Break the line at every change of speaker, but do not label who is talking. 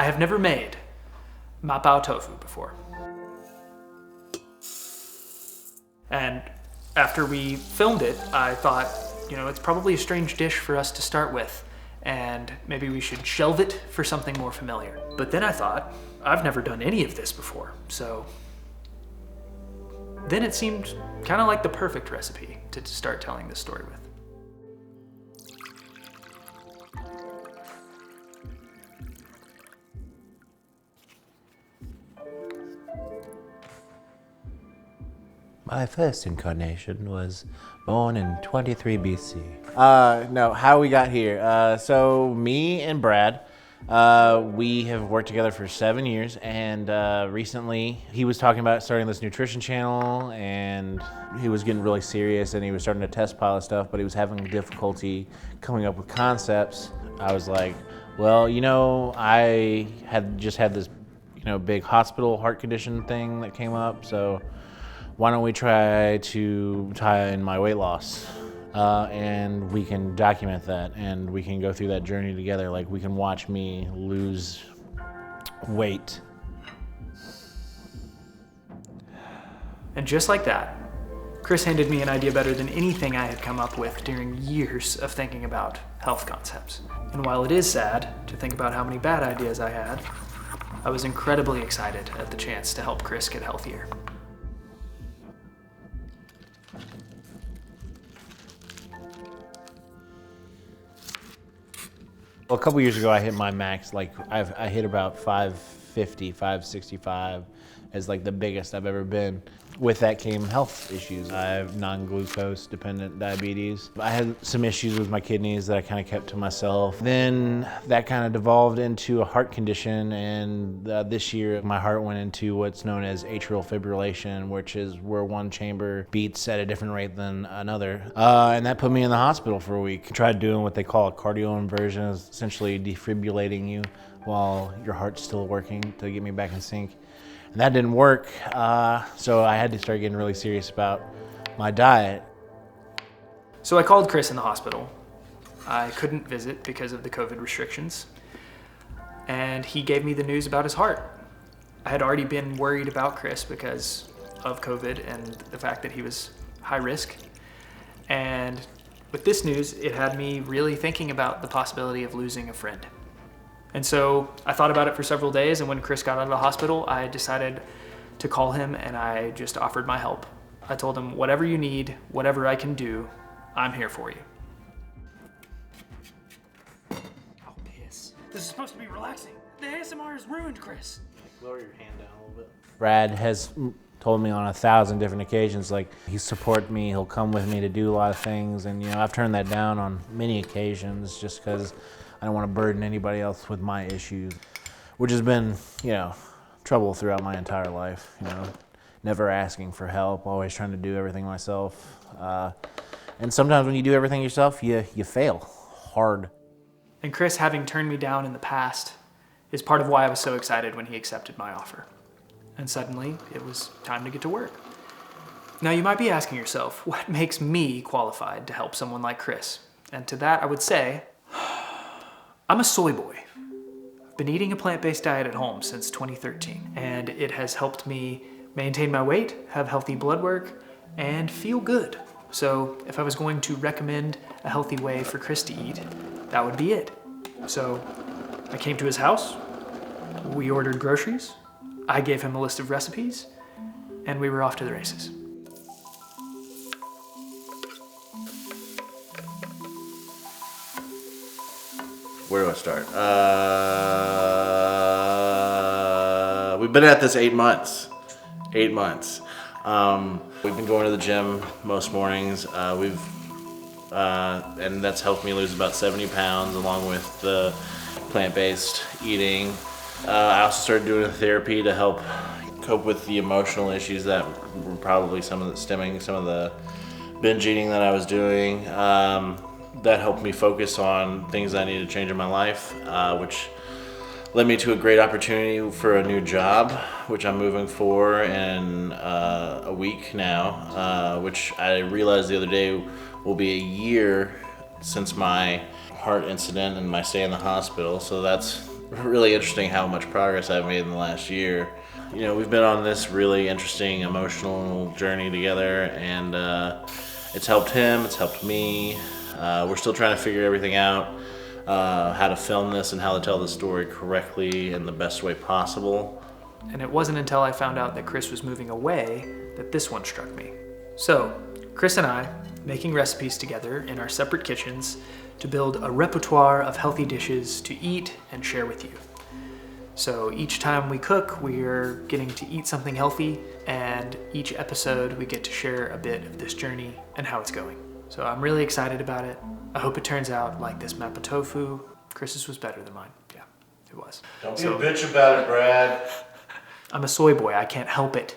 I have never made Mapo Tofu before. And after we filmed it, I thought, it's probably a strange dish for us to start with, and maybe we should shelve it for something more familiar. But then I thought, I've never done any of this before, so then it seemed kind of like the perfect recipe to start telling this story with.
My first incarnation was born in 23 BC. No, how we got here. So me and Brad, we have worked together for 7 years, and recently he was talking about starting this nutrition channel, and he was getting really serious, and he was starting to test pilot stuff, but he was having difficulty coming up with concepts. I was like, well, I had just had this, big hospital heart condition thing that came up, so why don't we try to tie in my weight loss? And we can document that, and we can go through that journey together. Like, we can watch me lose weight.
And just like that, Chris handed me an idea better than anything I had come up with during years of thinking about health concepts. And while it is sad to think about how many bad ideas I had, I was incredibly excited at the chance to help Chris get healthier.
Well, a couple years ago, I hit my max. Like, I hit about 550, 565 as like the biggest I've ever been. With that came health issues. I have non-glucose dependent diabetes. I had some issues with my kidneys that I kind of kept to myself. Then that kind of devolved into a heart condition, and this year my heart went into what's known as atrial fibrillation, which is where one chamber beats at a different rate than another. And that put me in the hospital for a week. I tried doing what they call a cardioinversion, essentially defibrillating you while your heart's still working to get me back in sync. And that didn't work, so I had to start getting really serious about my diet.
So I called Chris in the hospital. I couldn't visit because of the COVID restrictions, and he gave me the news about his heart. I had already been worried about Chris because of COVID and the fact that he was high risk. And with this news, it had me really thinking about the possibility of losing a friend. And so I thought about it for several days, and when Chris got out of the hospital, I decided to call him, and I just offered my help. I told him, whatever you need, whatever I can do, I'm here for you. Oh, piss. This is supposed to be relaxing. The ASMR is ruined, Chris.
Lower your hand down a little bit. Brad has told me on 1,000 different occasions, like, he supports me, he'll come with me to do a lot of things, and I've turned that down on many occasions just because I don't want to burden anybody else with my issues, which has been, trouble throughout my entire life. Never asking for help, always trying to do everything myself. And sometimes when you do everything yourself, you fail hard.
And Chris, having turned me down in the past, is part of why I was so excited when he accepted my offer. And suddenly, it was time to get to work. Now, you might be asking yourself, what makes me qualified to help someone like Chris? And to that, I would say, I'm a soy boy. I've been eating a plant-based diet at home since 2013, and it has helped me maintain my weight, have healthy blood work, and feel good. So if I was going to recommend a healthy way for Chris to eat, that would be it. So I came to his house, we ordered groceries, I gave him a list of recipes, and we were off to the races.
Where do I start? We've been at this 8 months. 8 months. We've been going to the gym most mornings. And that's helped me lose about 70 pounds along with the plant-based eating. I also started doing therapy to help cope with the emotional issues that were probably some of the binge eating that I was doing. That helped me focus on things I needed to change in my life, which led me to a great opportunity for a new job, which I'm moving for in a week now, which I realized the other day will be a year since my heart incident and my stay in the hospital. So that's really interesting how much progress I've made in the last year. You know, we've been on this really interesting emotional journey together, and it's helped him, it's helped me. We're still trying to figure everything out, how to film this and how to tell the story correctly in the best way possible.
And it wasn't until I found out that Chris was moving away that this one struck me. So, Chris and I, making recipes together in our separate kitchens to build a repertoire of healthy dishes to eat and share with you. So each time we cook, we're getting to eat something healthy, and each episode we get to share a bit of this journey and how it's going. So I'm really excited about it. I hope it turns out like this Mapo Tofu. Chris's was better than mine. Yeah, it was.
Don't be a bitch about it, Brad.
I'm a soy boy, I can't help it.